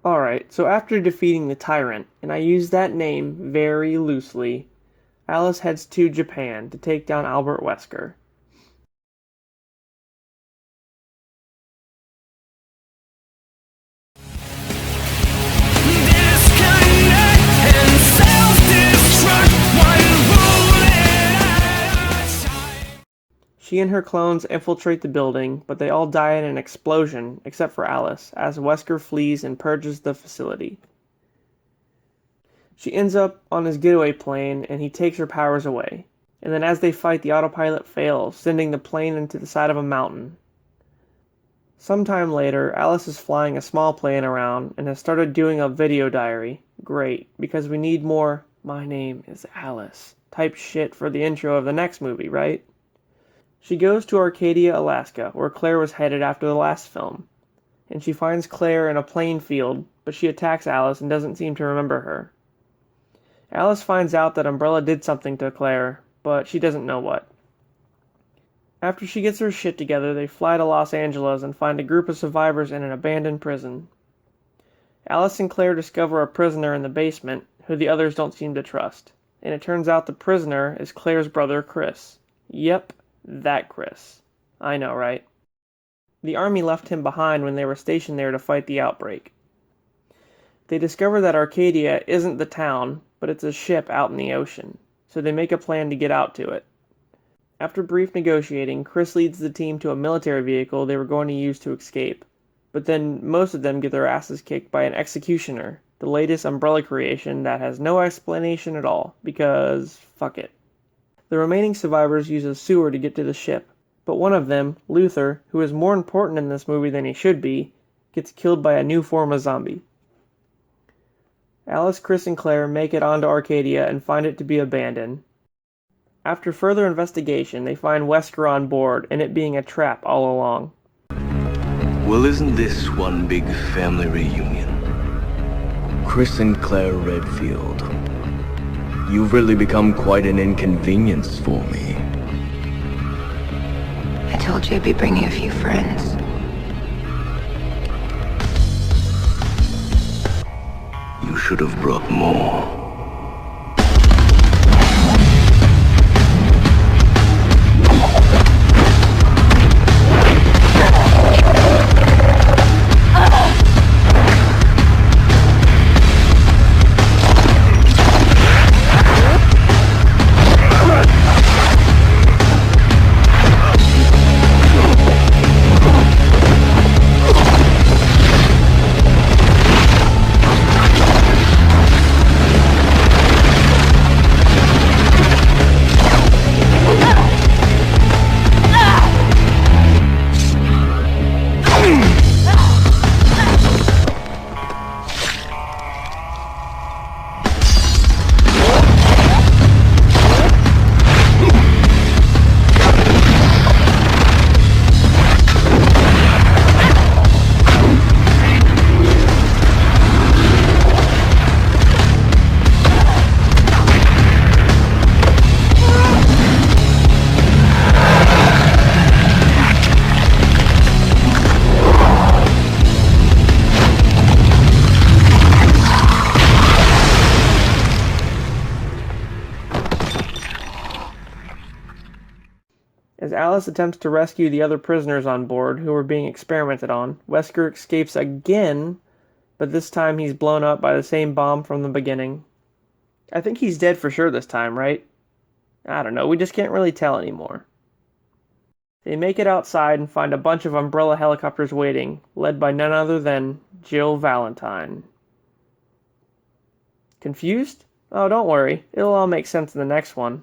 Alright, so after defeating the Tyrant, and I use that name very loosely, Alice heads to Japan to take down Albert Wesker. She and her clones infiltrate the building, but they all die in an explosion, except for Alice, as Wesker flees and purges the facility. She ends up on his getaway plane, and he takes her powers away. And then as they fight, the autopilot fails, sending the plane into the side of a mountain. Sometime later, Alice is flying a small plane around and has started doing a video diary. Great, because we need more "my name is Alice" type shit for the intro of the next movie, right? She goes to Arcadia, Alaska, where Claire was headed after the last film. And she finds Claire in a playing field, but she attacks Alice and doesn't seem to remember her. Alice finds out that Umbrella did something to Claire, but she doesn't know what. After she gets her shit together, they fly to Los Angeles and find a group of survivors in an abandoned prison. Alice and Claire discover a prisoner in the basement, who the others don't seem to trust. And it turns out the prisoner is Claire's brother, Chris. Yep, that Chris. I know, right? The army left him behind when they were stationed there to fight the outbreak. They discover that Arcadia isn't the town, but it's a ship out in the ocean, so they make a plan to get out to it. After brief negotiating, Chris leads the team to a military vehicle they were going to use to escape, but then most of them get their asses kicked by an executioner, the latest Umbrella creation that has no explanation at all, because fuck it. The remaining survivors use a sewer to get to the ship, but one of them, Luther, who is more important in this movie than he should be, gets killed by a new form of zombie. Alice, Chris, and Claire make it onto Arcadia and find it to be abandoned. After further investigation, they find Wesker on board, and it being a trap all along. Well, isn't this one big family reunion? Chris and Claire Redfield. You've really become quite an inconvenience for me. I told you I'd be bringing a few friends. You should have brought more. As Alice attempts to rescue the other prisoners on board who are being experimented on, Wesker escapes again, but this time he's blown up by the same bomb from the beginning. I think he's dead for sure this time, right? I don't know, we just can't really tell anymore. They make it outside and find a bunch of Umbrella helicopters waiting, led by none other than Jill Valentine. Confused? Oh, don't worry, it'll all make sense in the next one.